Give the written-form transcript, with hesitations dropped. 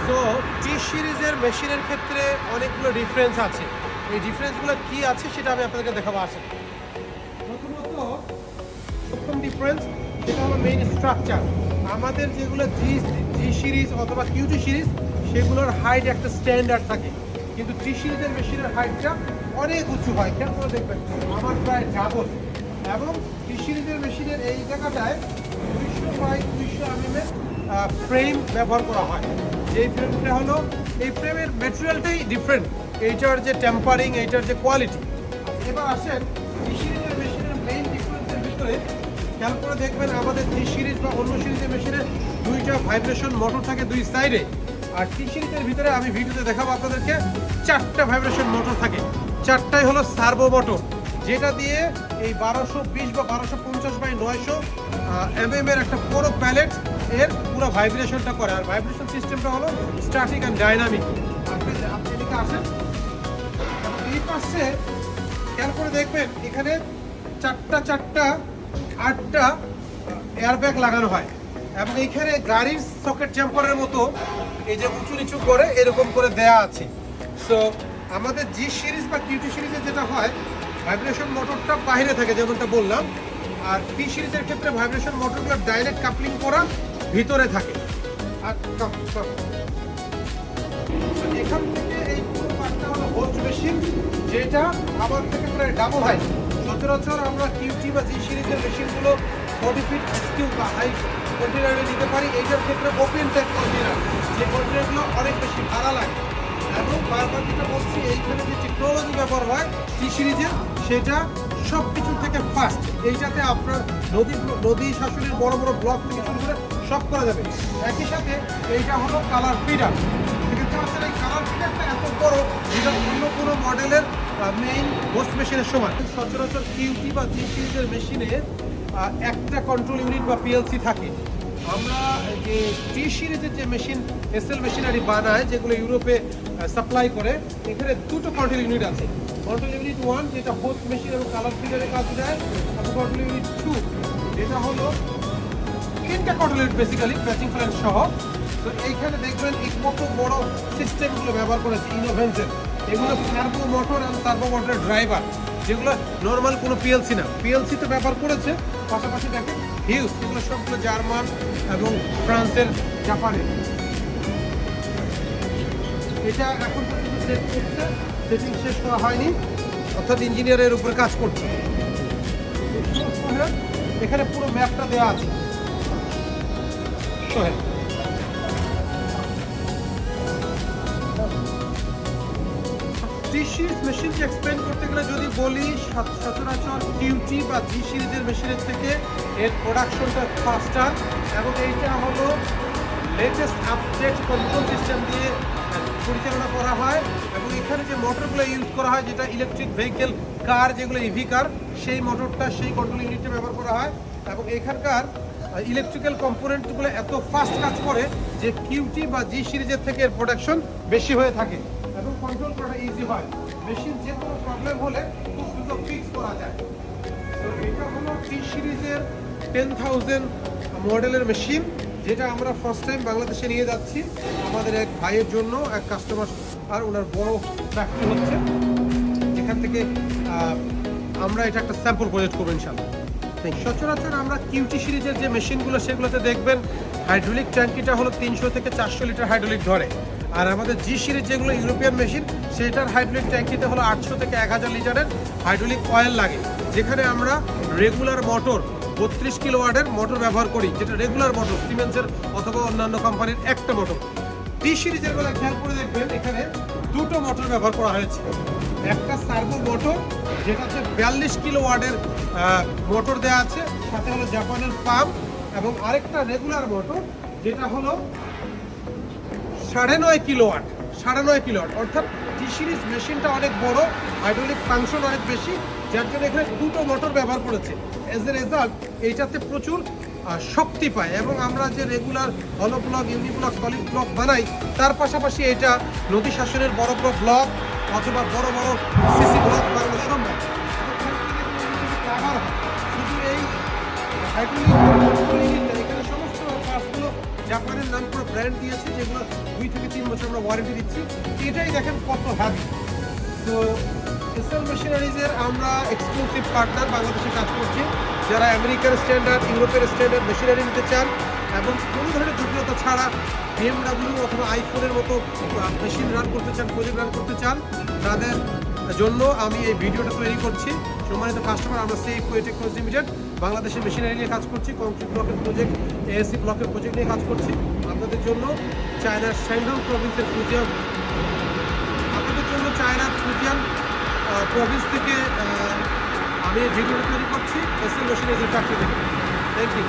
So টি সিরিজের মেশিনের ক্ষেত্রে অনেকগুলো ডিফারেন্স আছে। এই ডিফারেন্সগুলো কি আছে সেটা আমি আপনাদেরকে দেখাবো। আসেন, প্রথমত প্রথম ডিফারেন্স সেটা হলো মেইন স্ট্রাকচার। আমাদের যেগুলো জি সিরিজ অথবা কিউটি সিরিজ সেগুলোর হাইট একটা স্ট্যান্ডার্ড থাকে, কিন্তু টি সিরিজের মেশিনের হাইটটা অনেক উঁচু হয়। খেয়াল করে দেখবেন আমার প্রায় ডাবল। এবং টি সিরিজের মেশিনের এই জায়গাটায় 200 mm এর ফ্রেম ব্যবহার করা হয়। যেই ফ্রেমটা হলো, এই ফ্রেমের ম্যাটেরিয়ালটাই ডিফারেন্ট, এইটার যে টেম্পারিং, এইটার যে কোয়ালিটি। এবার আসেন টি সিরিজের মেশিনের মেইন ডিফারেন্সের ভিতরে খেয়াল করে দেখবেন আমাদের জি সিরিজ বা অন্য সিরিজের মেশিনে দুইটা ভাইব্রেশন মোটর থাকে দুই সাইডে, আর টি সিরিজের ভিতরে আমি ভিডিওতে দেখাবো আপনাদেরকে 4টা ভাইব্রেশন মোটর থাকে। 4টাই হলো সার্ভো মোটর, যেটা দিয়ে এই 1220 বা 1250/900 mm এর একটা বড় প্যালেট এর পুরো ভাইব্রেশনটা করে। আর ভাইব্রেশন সিস্টেমটা হলো স্ট্যাটিক অ্যান্ড ডাইনামিক। আপনি এদিকে আসেন, এই পাশে খেয়াল করে দেখবেন এখানে 8টা এয়ারব্যাগ লাগানো হয়, এবং এইখানে গাড়ির সকেট জাম্পারের মতো এই যে উঁচু নিচু করে এরকম করে দেয়া আছে। সো আমাদের জি সিরিজ বা কিউটি সিরিজে যেটা হয়, ভাইব্রেশন মোটরটা বাইরে থাকে যেমনটা বললাম, আর টি সিরিজের ক্ষেত্রে ভাইব্রেশন মোটরগুলো ডাইরেক্ট কাপলিং করা ভিতরে থাকে। আর এখান থেকে এই পুরো পার্টটা হলো হোস্ট মেশিন, যেটা আমার থেকে প্রায় ডাবল হাইট। সচরাচর আমরা কিউটি বা জি সিরিজের মেশিনগুলো 40 ফিট স্কিউ বা হাই কন্টেনারে নিতে পারি। এইটার ক্ষেত্রে ওপেন টাইপ কন্টেনার, যে কন্টেনারগুলো অনেক বেশি ভাড়া লাগে। এবং বারবার যেটা বলছি, এইখানে যে টেকনোলজি ব্যবহার হয় টি সিরিজে, সেটা সব কিছুর থেকে ফাস্ট। এইটাতে আপনার নদী শাসনের বড় বড় ব্লক থেকে শুরু করে সব করা যাবে। একই সাথে এইটা হলো কালার ফিডার। দেখতে পাচ্ছেন এই কালার ফিডারটা এত বড়, যেটা অন্য কোনো মডেলের মেইন হোস্ট মেশিনের সমান। সচরাচর কিউটি বা জি সিরিজের মেশিনে একটা কন্ট্রোল ইউনিট বা পিএলসি থাকে। আমরা যে টি সিরিজের যে মেশিন এসএল মেশিনারি বানায়, যেগুলো ইউরোপে সাপ্লাই করে, এখানে দুটো কন্ট্রোল ইউনিট আছে। কন্ট্রোল ইউনিট 1 যেটা হোস্ট মেশিন এবং কালার ফিডারের কাজ দেয়, এবং কন্ট্রোল ইউনিট 2 যেটা হলো 3টা control unit basically patching plan সহ। তো এইখানে দেখবেন এই কত বড় সিস্টেমগুলো ব্যবহার করেছে ইনোভেন্সের। এগুলো সার্ভো মোটর এবং সার্ভো মোটরের ড্রাইভার, যেগুলো নর্মাল কোনো পিএলসি না। পিএলসি তো ব্যবহার করেছে, পাশাপাশি দেখেন হিউজ, এগুলো সবগুলো জার্মান এবং ফ্রান্সের, জাপানের। এটা এখন পর্যন্ত সেট করছে, সেটিং শেষ করা হয়নি, অর্থাৎ ইঞ্জিনিয়ারের উপরে কাজ করছে। এখানে পুরো ম্যাপটা দেওয়া আছে। জি সিরিজ মেশিনকে এক্সপ্লেন করতে গেলে যদি বলি, সচরাচর কিউটি বা জি সিরিজের মেশিনের থেকে এর প্রোডাকশনটা ফাস্টার, এবং এইটা হলো লেটেস্ট আপডেট কন্ট্রোল সিস্টেম দিয়ে পরিচালনা করা হয়। এবং এখানে যে মোটরগুলো ইউজ করা হয়, যেটা ইলেকট্রিক ভেহিকেল কার, যেগুলো ইভি কার, সেই মোটরটা, সেই কন্ট্রোল ইউনিটটা ব্যবহার করা হয়। এবং এখানকার ইলেকট্রিক্যাল কম্পোনেন্টগুলো এত ফাস্ট কাজ করে যে কিউটি বা জি সিরিজের থেকে এর প্রোডাকশন বেশি হয়ে থাকে, এবং কন্ট্রোল করাটা ইজি হয়। মেশিন যে কোনো প্রবলেম হলে খুব দ্রুত ফিক্স করা যায়। তো এটা হলো টি সিরিজের 10,000 মডেলের মেশিন, যেটা আমরা ফার্স্ট টাইম বাংলাদেশে নিয়ে যাচ্ছি আমাদের এক ভাইয়ের জন্য, এক কাস্টমার, আর ওনার বড় ফ্যাক্টরি হচ্ছে। এখান থেকে আমরা এটা একটা স্যাম্পল প্রজেক্ট করবো ইনশাআল্লাহ। সচরাচর আমরা কিউটি সিরিজের যে মেশিনগুলো, সেগুলোতে দেখবেন হাইড্রোলিক ট্যাঙ্কিটা হলো 300 থেকে 400 লিটার হাইড্রোলিক ধরে। আর আমাদের জি সিরিজ যেগুলো ইউরোপিয়ান মেশিন, সেটার হাইড্রোলিক ট্যাঙ্কিতে হলো 800 থেকে 1000 লিটারের হাইড্রোলিক অয়েল লাগে। যেখানে আমরা রেগুলার মোটর 32 কিলোওয়াটের মোটর ব্যবহার করি, যেটা রেগুলার মোটর, সিমেন্সের অথবা অন্যান্য কোম্পানির একটা মোটর। টি সিরিজের বেলা খেয়াল করে দেখবেন এখানে দুটো মোটর ব্যবহার করা হয়েছে। একটা সার্ভো মোটর, যেটাতে 42 কিলোওয়াটের মোটর দেওয়া আছে, সাথে হলো জাপানের পাম্প, এবং আরেকটা রেগুলার মোটর, যেটা হলো 9.5 কিলোওয়াট। 9.5 কিলোওয়াট, অর্থাৎ টি সিরিজ মেশিনটা অনেক বড়, হাইড্রোলিক ফাংশন অনেক বেশি, যার জন্য এখানে দুটো মোটর ব্যবহার করেছে। এজ এ রেজাল্ট এইটাতে প্রচুর শক্তি পায়। এবং আমরা যে রেগুলার হলো ব্লক, ইউনি ব্লক, সলিড ব্লক বানাই, তার পাশাপাশি এটা নদী শাসনের বড় বড় ব্লক অথবা বড় বড় সিসি ব্লক বানানো সম্ভব। শুধু এই হাইড্রোলিক এখানে সমস্ত কাজগুলো জাপানের নাম করে ব্র্যান্ড দিয়েছে, যেগুলো 2 থেকে 3 বছর আমরা ওয়ারেন্টি দিচ্ছি। এটাই দেখেন কত হ্যাপি। তো এসএল মেশিনারিজের আমরা এক্সক্লুসিভ পার্টনার, বাংলাদেশে কাজ করছি। যারা আমেরিকান স্ট্যান্ডার্ড, ইউরোপের স্ট্যান্ডার্ড মেশিনারি নিতে চান এবং কোনো ধরনের জটিলতা ছাড়া BMW অথবা আইফোনের মতো মেশিন রান করতে চান, প্রজেক্ট রান করতে চান, তাদের জন্য আমি এই ভিডিওটা তৈরি করছি। সম্মানিত কাস্টমার, আমরা সেফকো টেকনোলজি লিমিটেড বাংলাদেশের মেশিনারি নিয়ে কাজ করছি, কংক্রিট ব্লকের প্রজেক্ট, এএসসি ব্লকের প্রজেক্ট নিয়ে কাজ করছি আপনাদের জন্য। চায়নার শ্যাংহাই প্রভিন্সের ফুজিয়ান, আপনাদের জন্য চায়নার ফুজিয়ান প্রভিন্স থেকে আমি এই ভিডিওটা তৈরি করছি, এসএল মেশিনারিজের ফ্যাক্টরি থেকে। Thank you.